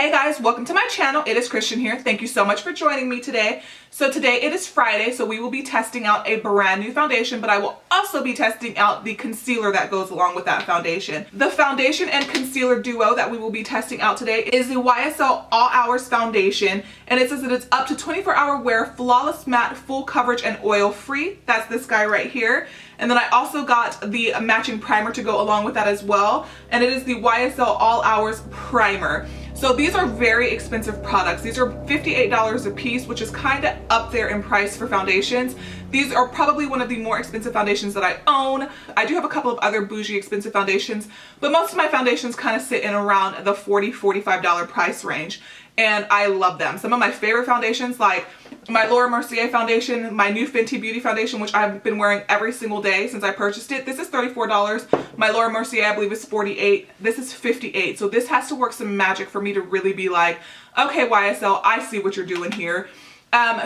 Hey guys, welcome to my channel. It is Christian here. Thank you so much for joining me today. So today it is Friday, so we will be testing out a brand new foundation, but I will also be testing out the concealer that goes along with that foundation. The foundation and concealer duo that we will be testing out today is the YSL All Hours Foundation, and it says that it's up to 24-hour wear, flawless matte, full coverage, and oil free. That's this guy right here. And then I also got the matching primer to go along with that as well, and it is the YSL All Hours Primer. So these are very expensive products. These are $58 a piece, which is kind of up there in price for foundations. These are probably one of the more expensive foundations that I own. I do have a couple of other bougie expensive foundations, but most of my foundations kind of sit in around the $40, $45 price range. And I love them. Some of my favorite foundations, like my Laurent Mercier foundation, my new Fenty Beauty foundation, which I've been wearing every single day since I purchased it. This is $34. My Laurent Mercier, I believe, is $48. This is $58. So this has to work some magic for me to really be like, okay, YSL, I see what you're doing here.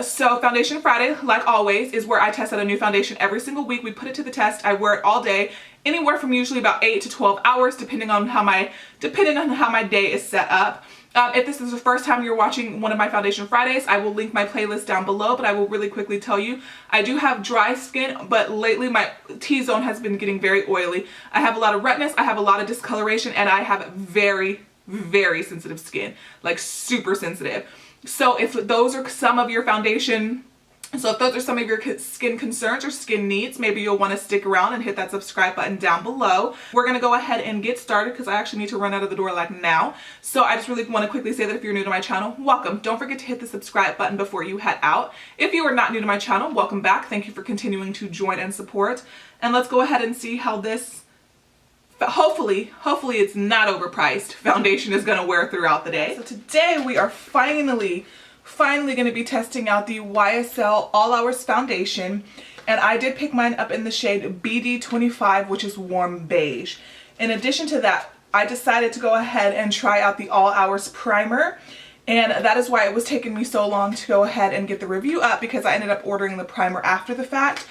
So Foundation Friday, like always, is where I test out a new foundation every single week. We put it to the test. I wear it all day, anywhere from usually about 8 to 12 hours, depending on how my day is set up. If this is the first time you're watching one of my Foundation Fridays, I will link my playlist down below, but I will really quickly tell you, I do have dry skin, but lately my T-zone has been getting very oily. I have a lot of redness, I have a lot of discoloration, and I have very, very sensitive skin, like super sensitive. So if those are some of your skin concerns or skin needs, maybe you'll want to stick around and hit that subscribe button down below. We're going to go ahead and get started because I actually need to run out of the door like now. So I just really want to quickly say that if you're new to my channel, welcome. Don't forget to hit the subscribe button before you head out. If you are not new to my channel, welcome back. Thank you for continuing to join and support. And let's go ahead and see how this, hopefully it's not overpriced, foundation is going to wear throughout the day. So today we are finally going to be testing out the YSL All Hours Foundation, and I did pick mine up in the shade BD25, which is warm beige. In addition to that, I decided to go ahead and try out the All Hours Primer, and that is why it was taking me so long to go ahead and get the review up, because I ended up ordering the primer after the fact.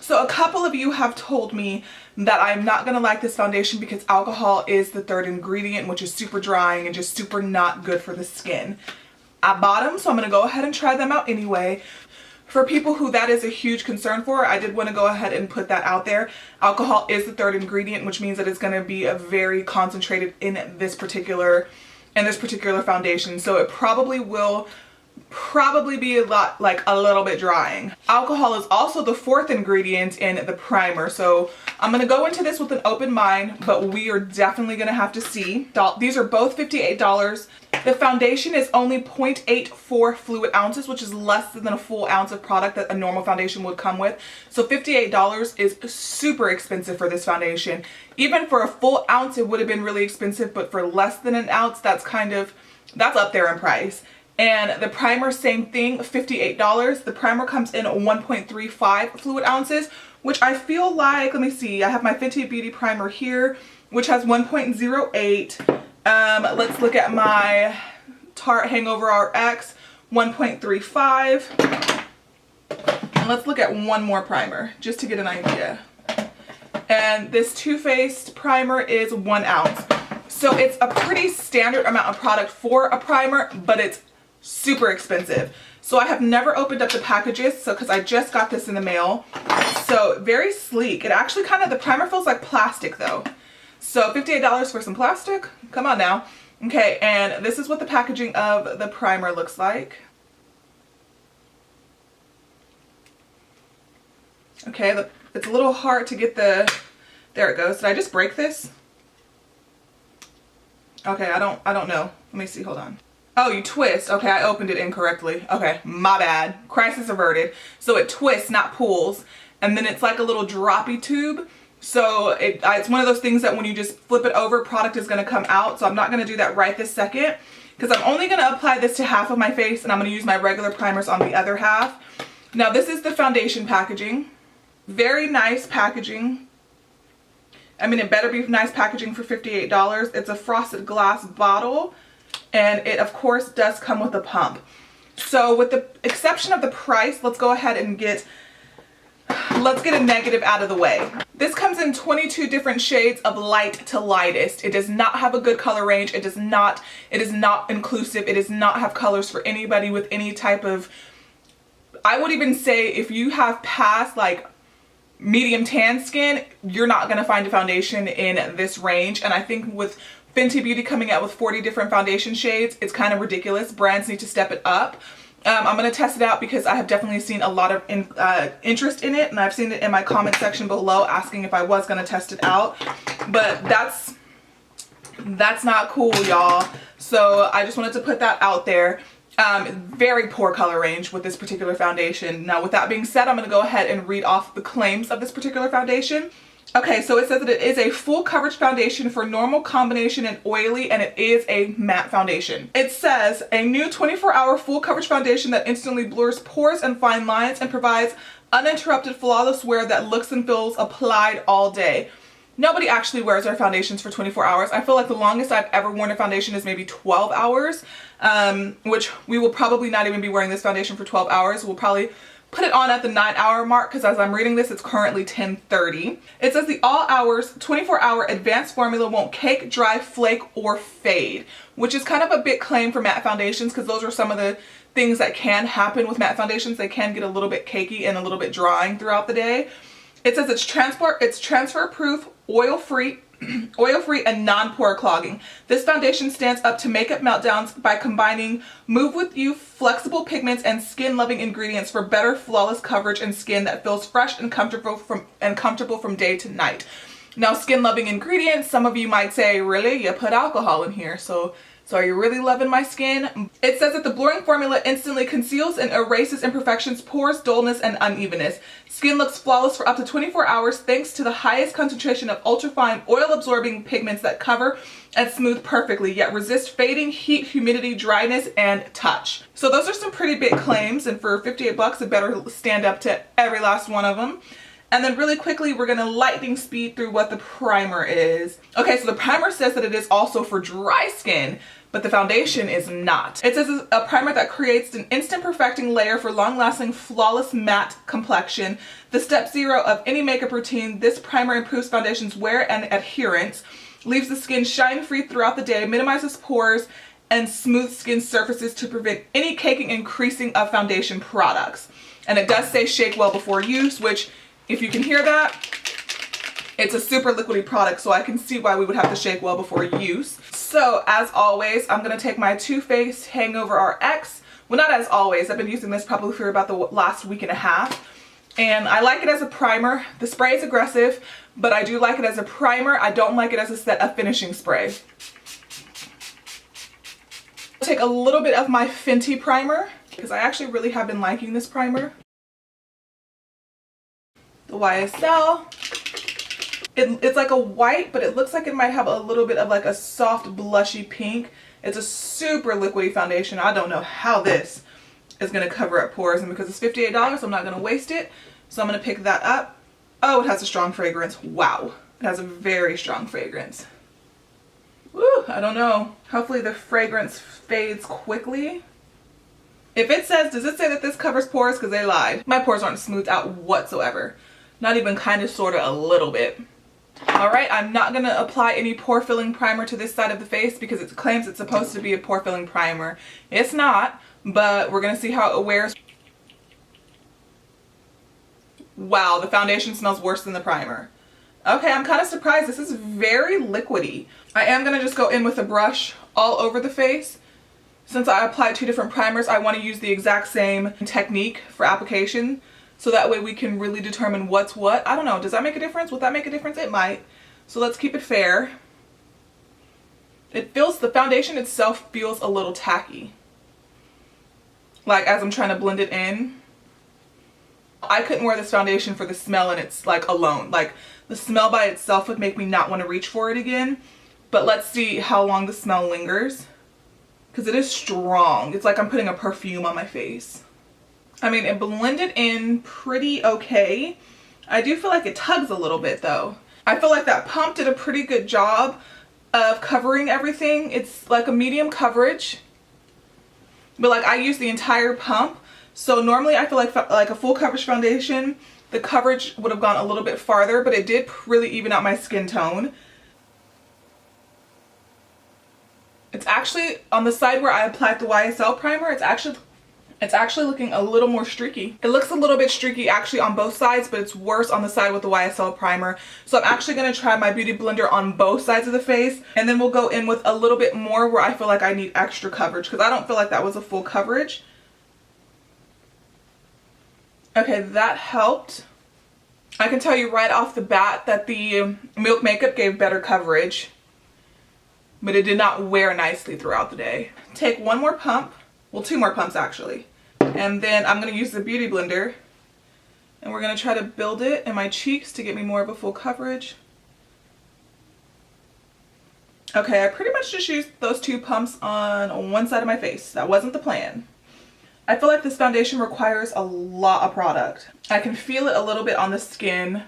So a couple of you have told me that I'm not going to like this foundation because alcohol is the third ingredient, which is super drying and just super not good for the skin. I bought them, so I'm going to go ahead and try them out anyway. For people who that is a huge concern for, I did want to go ahead and put that out there. Alcohol is the third ingredient, which means that it's going to be a very concentrated in this particular foundation. So it probably will be a little bit drying. Alcohol is also the fourth ingredient in the primer, so I'm going to go into this with an open mind, but we are definitely going to have to see. These are both $58. The foundation is only 0.84 fluid ounces, which is less than a full ounce of product that a normal foundation would come with. So $58 is super expensive for this foundation. Even for a full ounce, it would have been really expensive, but for less than an ounce, that's up there in price. And the primer, same thing, $58. The primer comes in 1.35 fluid ounces, which I feel like, let me see, I have my Fenty Beauty primer here, which has 1.08. Let's look at my Tarte Hangover RX, 1.35. And let's look at one more primer, just to get an idea. And this Too Faced primer is 1 ounce. So it's a pretty standard amount of product for a primer, but it's super expensive. So I have never opened up the packages, because I just got this in the mail. So very sleek. It actually the primer feels like plastic though. So $58 for some plastic? Come on now. Okay, and this is what the packaging of the primer looks like. Okay, it's a little hard to get there it goes. Did I just break this? Okay, I don't know. Let me see, hold on. Oh, you twist. Okay, I opened it incorrectly. Okay, my bad. Crisis averted. So it twists, not pulls. And then it's like a little droppy tube. So it's one of those things that when you just flip it over, product is going to come out. So I'm not going to do that right this second, because I'm only going to apply this to half of my face, and I'm going to use my regular primers on the other half. Now this is the foundation packaging. Very nice packaging. I mean, it better be nice packaging for $58. It's a frosted glass bottle, and it of course does come with a pump. So with the exception of the price, let's go ahead and let's get a negative out of the way. This comes in 22 different shades of light to lightest. It does not have a good color range. It is not inclusive. It does not have colors for anybody with any type of, I would even say if you have past like medium tan skin, you're not going to find a foundation in this range. And I think with Fenty Beauty coming out with 40 different foundation shades, it's kind of ridiculous. Brands need to step it up. I'm going to test it out because I have definitely seen a lot of interest in it, and I've seen it in my comment section below asking if I was going to test it out, but that's not cool, y'all. So I just wanted to put that out there. Very poor color range with this particular foundation. Now with that being said, I'm going to go ahead and read off the claims of this particular foundation. Okay, so it says that it is a full coverage foundation for normal, combination, and oily, and it is a matte foundation. It says a new 24-hour full coverage foundation that instantly blurs pores and fine lines and provides uninterrupted flawless wear that looks and feels applied all day. Nobody actually wears our foundations for 24 hours. I feel like the longest I've ever worn a foundation is maybe 12 hours, which we will probably not even be wearing this foundation for 12 hours. We'll probably put it on at the 9-hour mark because as I'm reading this, it's currently 10:30. It says the all hours 24-hour advanced formula won't cake, dry, flake, or fade, which is kind of a big claim for matte foundations because those are some of the things that can happen with matte foundations. They can get a little bit cakey and a little bit drying throughout the day. It says it's transfer proof, oil-free, and non-pore clogging. This foundation stands up to makeup meltdowns by combining Move With You flexible pigments and skin-loving ingredients for better flawless coverage and skin that feels fresh and comfortable from day to night. Now, skin-loving ingredients, some of you might say, really? You put alcohol in here, so are you really loving my skin? It says that the blurring formula instantly conceals and erases imperfections, pores, dullness, and unevenness. Skin looks flawless for up to 24 hours thanks to the highest concentration of ultrafine oil-absorbing pigments that cover and smooth perfectly, yet resist fading, heat, humidity, dryness, and touch. So those are some pretty big claims, and for 58 bucks, it better stand up to every last one of them. And then really quickly, we're gonna lightning speed through what the primer is. Okay, so the primer says that it is also for dry skin, but the foundation is not. It says it's a primer that creates an instant perfecting layer for long-lasting, flawless matte complexion. The step 0 of any makeup routine, this primer improves foundation's wear and adherence, leaves the skin shine-free throughout the day, minimizes pores, and smooth skin surfaces to prevent any caking and creasing of foundation products. And it does say shake well before use, which, if you can hear that, it's a super liquidy product, so I can see why we would have to shake well before use. So as always, I'm going to take my Too Faced Hangover RX. Well, not as always. I've been using this probably for about the last week and a half. And I like it as a primer. The spray is aggressive, but I do like it as a primer. I don't like it as a finishing spray. Take a little bit of my Fenty primer because I actually really have been liking this primer. The YSL. It's like a white, but it looks like it might have a little bit of like a soft blushy pink. It's a super liquidy foundation. I don't know how this is going to cover up pores, and because it's $58, I'm not going to waste it. So I'm going to pick that up. Oh, it has a strong fragrance. Wow. It has a very strong fragrance. Woo, I don't know. Hopefully the fragrance fades quickly. If it says, does it say that this covers pores? Because they lied. My pores aren't smoothed out whatsoever. Not even kind of, sort of, a little bit. Alright, I'm not going to apply any pore filling primer to this side of the face because it claims it's supposed to be a pore filling primer. It's not, but we're going to see how it wears. Wow, the foundation smells worse than the primer. Okay, I'm kind of surprised. This is very liquidy. I am going to just go in with a brush all over the face. Since I applied 2 different primers, I want to use the exact same technique for application. So that way we can really determine what's what. I don't know. Does that make a difference? Would that make a difference? It might. So let's keep it fair. The foundation itself feels a little tacky. Like as I'm trying to blend it in. I couldn't wear this foundation for the smell and it's like alone. Like the smell by itself would make me not want to reach for it again. But let's see how long the smell lingers. Because it is strong. It's like I'm putting a perfume on my face. I mean, it blended in pretty okay. I do feel like it tugs a little bit though. I feel like that pump did a pretty good job of covering everything. It's like a medium coverage, but like I use the entire pump. So normally I feel like a full coverage foundation, the coverage would have gone a little bit farther, but it did really even out my skin tone. It's actually on the side where I applied the YSL primer, it's actually looking a little more streaky. It looks a little bit streaky actually on both sides, but it's worse on the side with the YSL primer. So I'm actually going to try my beauty blender on both sides of the face, and then we'll go in with a little bit more where I feel like I need extra coverage, because I don't feel like that was a full coverage. Okay, that helped. I can tell you right off the bat that the Milk Makeup gave better coverage, but it did not wear nicely throughout the day. Take one more pump, well, two more pumps actually, and then I'm going to use the beauty blender, and we're going to try to build it in my cheeks to get me more of a full coverage. Okay, I pretty much just used those two pumps on one side of my face. That wasn't the plan. I feel like this foundation requires a lot of product. I can feel it a little bit on the skin.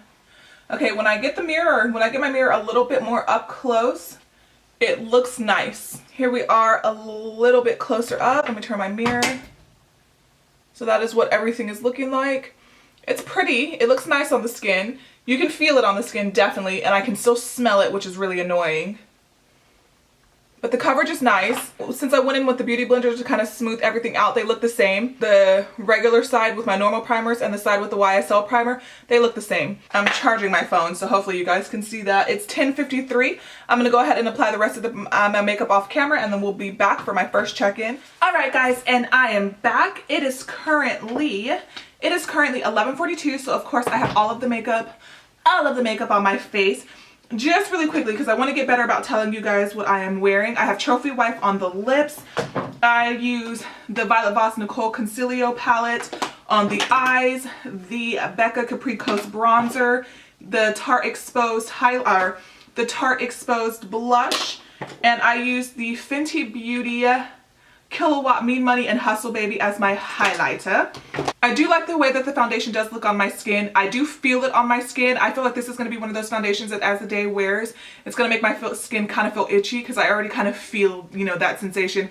Okay, when I get my mirror a little bit more up close, it looks nice. Here we are a little bit closer up. Let me turn my mirror. So that is what everything is looking like. It's pretty. It looks nice on the skin. You can feel it on the skin, definitely, and I can still smell it, which is really annoying. But the coverage is nice. Since I went in with the beauty blender to kind of smooth everything out, they look the same. The regular side with my normal primers and the side with the YSL primer, they look the same. I'm charging my phone, so hopefully you guys can see that. It's 10:53. I'm going to go ahead and apply the rest of my makeup off camera, and then we'll be back for my first check-in. Alright guys, and I am back. It is currently 11:42, so of course I have all of the makeup on my face. Just really quickly, because I want to get better about telling you guys what I am wearing. I have Trophy Wife on the lips. I use the Violet Voss Nicole Concealio palette on the eyes, the Becca Capricorn bronzer, the Tarte Exposed blush, and I use the Fenty Beauty Kilowatt Mean Money and Hustle Baby as my highlighter. I do like the way that the foundation does look on my skin. I do feel it on my skin. I feel like this is going to be one of those foundations that as the day wears, it's going to make my skin kind of feel itchy, because I already kind of feel, you know, that sensation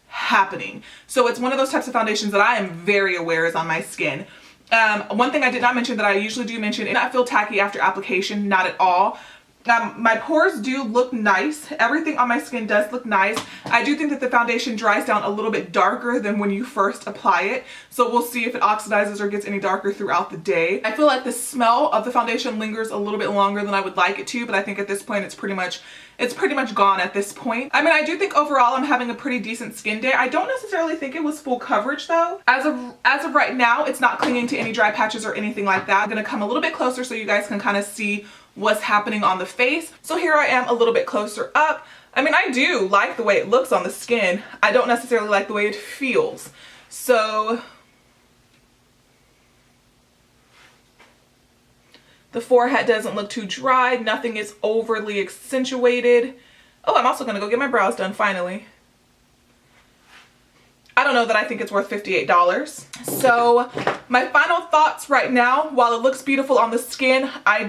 happening. So it's one of those types of foundations that I am very aware is on my skin. One thing I did not mention that I usually do mention, it not feel tacky after application, not at all. My pores do look nice. Everything on my skin does look nice. I do think that the foundation dries down a little bit darker than when you first apply it. So we'll see if it oxidizes or gets any darker throughout the day. I feel like the smell of the foundation lingers a little bit longer than I would like it to, but I think at this point it's pretty much gone at this point. I mean, I do think overall I'm having a pretty decent skin day. I don't necessarily think it was full coverage though. As of right now, it's not clinging to any dry patches or anything like that. I'm gonna come a little bit closer so you guys can kind of see what's happening on the face. So here I am a little bit closer up. I mean, I do like the way it looks on the skin. I don't necessarily like the way it feels. So the forehead doesn't look too dry. Nothing is overly accentuated. Oh, I'm also gonna go get my brows done finally. I don't know that I think it's worth $58. So my final thoughts right now, while it looks beautiful on the skin, I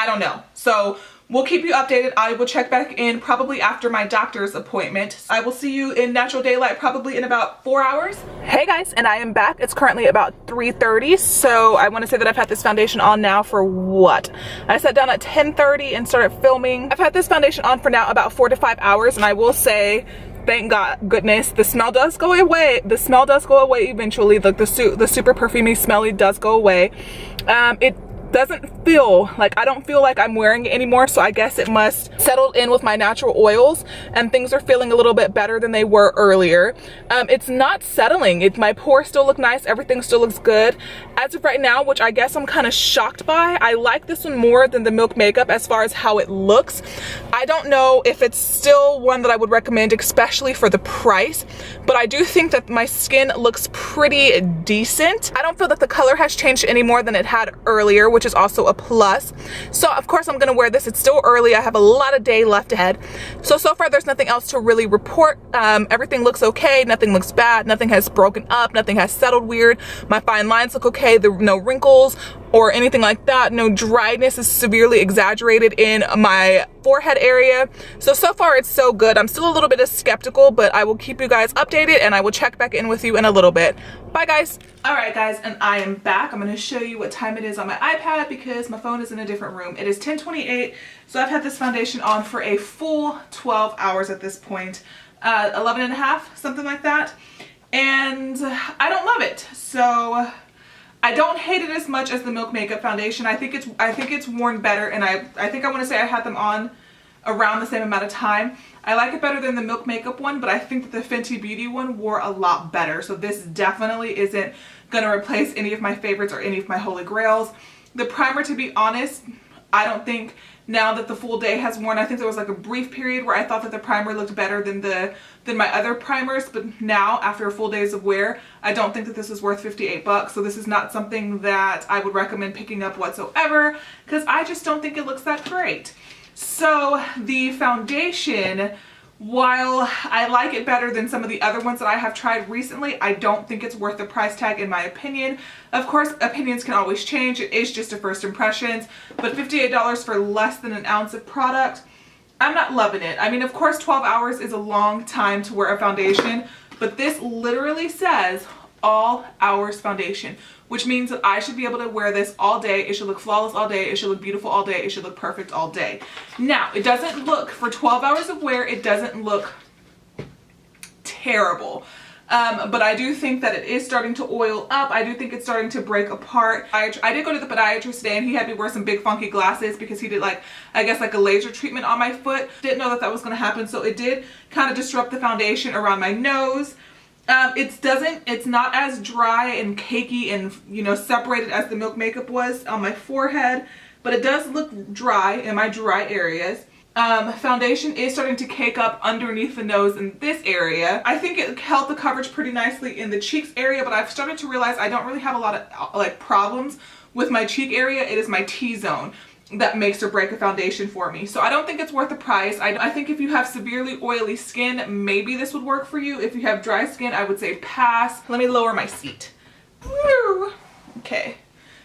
don't know. So we'll keep you updated. I will check back in probably after my doctor's appointment. I will see you in natural daylight probably in about 4 hours. Hey guys, and I am back. It's currently about 3:30. So I want to say that I've had this foundation on now for what? I sat down at 10:30 and started filming. I've had this foundation on for now about 4 to 5 hours, and I will say, thank goodness, the smell does go away. The smell does go away eventually. Like the super perfumey smelly does go away. It doesn't feel like, I don't feel like I'm wearing it anymore, so I guess it must settle in with my natural oils and things are feeling a little bit better than they were earlier. It's not settling. My pores still look nice. Everything still looks good. As of right now, which I guess I'm kind of shocked by, I like this one more than the Milk Makeup as far as how it looks. I don't know if it's still one that I would recommend, especially for the price, but I do think that my skin looks pretty decent. I don't feel that the color has changed any more than it had earlier, which which is also a plus. So of course I'm gonna wear this. It's still early. I have a lot of day left ahead. So far there's nothing else to really report. Everything looks okay. Nothing looks bad. Nothing has broken up. Nothing has settled weird. My fine lines look okay. There are no wrinkles or anything like that. No dryness is severely exaggerated in my forehead area. So far it's so good. I'm still a little bit skeptical, but I will keep you guys updated and I will check back in with you in a little bit. Bye guys. All right guys, and I am back. I'm going to show you what time it is on my iPad because my phone is in a different room. It is 10:28, so I've had this foundation on for a full 12 hours at this point. 11 and a half, something like that. And I don't love it. So I don't hate it as much as the Milk Makeup foundation. I think it's worn better, and I think I want to say I had them on around the same amount of time. I like it better than the Milk Makeup one, but I think that the Fenty Beauty one wore a lot better. So this definitely isn't going to replace any of my favorites or any of my holy grails. The primer, to be honest, I don't think now that the full day has worn, I think there was like a brief period where I thought that the primer looked better than my other primers, but now after a full days of wear, I don't think that this is worth 58 bucks. So this is not something that I would recommend picking up whatsoever because I just don't think it looks that great. So the foundation, while I like it better than some of the other ones that I have tried recently, I don't think it's worth the price tag in my opinion. Of course, opinions can always change. It is just a first impressions, but $58 for less than an ounce of product, I'm not loving it. I mean, of course, 12 hours is a long time to wear a foundation, but this literally says all hours foundation, which means that I should be able to wear this all day. It should look flawless all day. It should look beautiful all day. It should look perfect all day. Now, it doesn't look, for 12 hours of wear, it doesn't look terrible. But I do think that it is starting to oil up. I do think it's starting to break apart. I did go to the podiatrist today and he had me wear some big funky glasses because he did like, I guess like a laser treatment on my foot. Didn't know that that was going to happen. So it did kind of disrupt the foundation around my nose. It's not as dry and cakey and, you know, separated as the Milk Makeup was on my forehead, but it does look dry in my dry areas. Foundation is starting to cake up underneath the nose in this area. I think it held the coverage pretty nicely in the cheeks area, but I've started to realize I don't really have a lot of like problems with my cheek area. It is my T-zone that makes or break a foundation for me. So I don't think it's worth the price. I think if you have severely oily skin, maybe this would work for you. If you have dry skin, I would say pass. Let me lower my seat. Woo. Okay,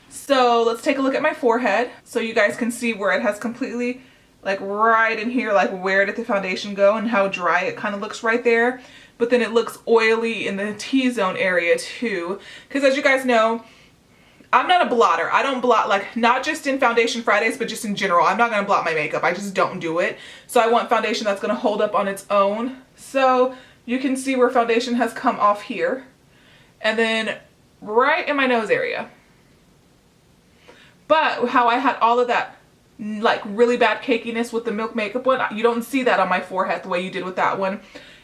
so let's take a look at my forehead so you guys can see where it has completely, like right in here, like where did the foundation go and how dry it kind of looks right there. But then it looks oily in the T-zone area too. Because as you guys know, I'm not a blotter. I don't blot, like not just in Foundation Fridays, but just in general. I'm not going to blot my makeup. I just don't do it. So I want foundation that's going to hold up on its own. So you can see where foundation has come off here. And then right in my nose area. But how I had all of that like really bad cakiness with the Milk Makeup one, you don't see that on my forehead the way you did with that one.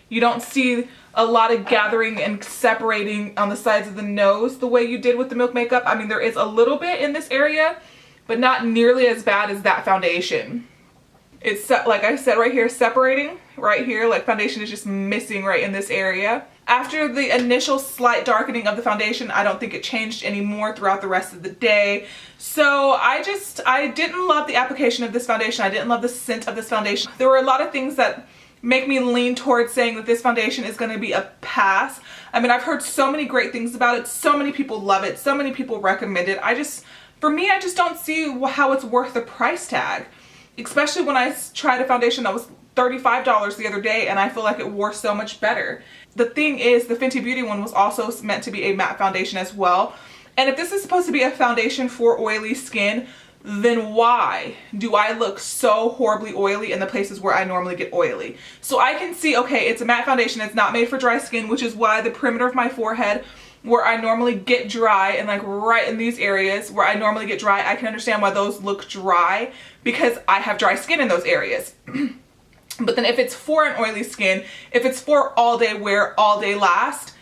You don't see a lot of gathering and separating on the sides of the nose the way you did with the Milk Makeup. I mean, there is a little bit in this area, but not nearly as bad as that foundation. It's like I said right here, separating right here, like foundation is just missing right in this area. After the initial slight darkening of the foundation, I don't think it changed anymore throughout the rest of the day. So I didn't love the application of this foundation. I didn't love the scent of this foundation. There were a lot of things that make me lean towards saying that this foundation is going to be a pass. I mean, I've heard so many great things about it. So many people love it. So many people recommend it. For me, I just don't see how it's worth the price tag. Especially when I tried a foundation that was $35 the other day and I feel like it wore so much better. The thing is, the Fenty Beauty one was also meant to be a matte foundation as well. And if this is supposed to be a foundation for oily skin, then why do I look so horribly oily in the places where I normally get oily? So I can see, okay, it's a matte foundation. It's not made for dry skin, which is why the perimeter of my forehead where I normally get dry and like right in these areas where I normally get dry, I can understand why those look dry because I have dry skin in those areas. But then if it's for an oily skin, if it's for all day wear, all day last,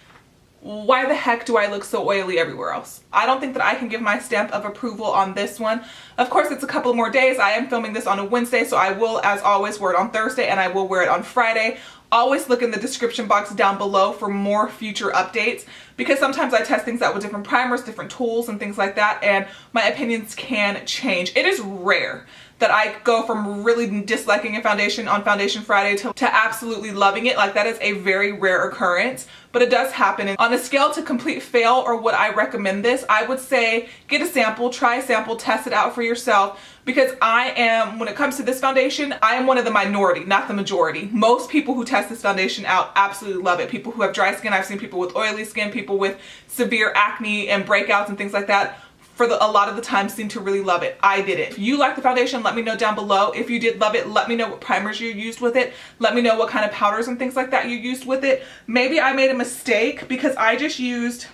why the heck do I look so oily everywhere else? I don't think that I can give my stamp of approval on this one. Of course, it's a couple more days. I am filming this on a Wednesday, so I will, as always, wear it on Thursday and I will wear it on Friday. always look in the description box down below for more future updates, because sometimes I test things out with different primers, different tools and things like that, and my opinions can change. It is rare that I go from really disliking a foundation on Foundation Friday to absolutely loving it. Like, that is a very rare occurrence, but it does happen. And on a scale to complete fail, or would I recommend this, I would say get a sample, try a sample, test it out for yourself, because I am, when it comes to this foundation, I am one of the minority, not the majority. Most people who test this foundation out absolutely love it. People who have dry skin, I've seen people with oily skin, people with severe acne and breakouts and things like that, for a lot of the time seem to really love it. I did it. If you like the foundation, let me know down below. If you did love it, let me know what primers you used with it. Let me know what kind of powders and things like that you used with it. Maybe I made a mistake because I just used,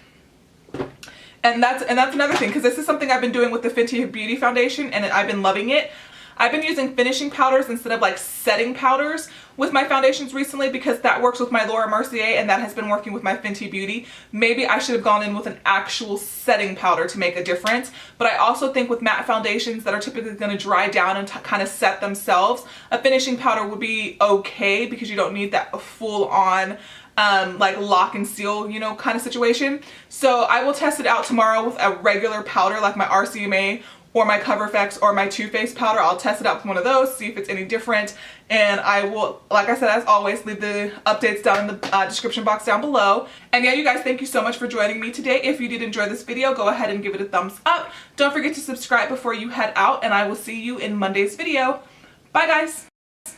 and that's another thing, because this is something I've been doing with the Fenty Beauty foundation and I've been loving it. I've been using finishing powders instead of like setting powders with my foundations recently, because that works with my Laura Mercier and that has been working with my Fenty Beauty. Maybe I should have gone in with an actual setting powder to make a difference. But I also think with matte foundations that are typically going to dry down and kind of set themselves, a finishing powder would be okay, because you don't need that full on like lock and seal, you know, kind of situation. So I will test it out tomorrow with a regular powder like my RCMA or my CoverFX or my Too Faced powder. I'll test it out with one of those, see if it's any different. And I will, like I said, as always, leave the updates down in the description box down below. And yeah, you guys, thank you so much for joining me today. If you did enjoy this video, go ahead and give it a thumbs up. Don't forget to subscribe before you head out, and I will see you in Monday's video. Bye, guys.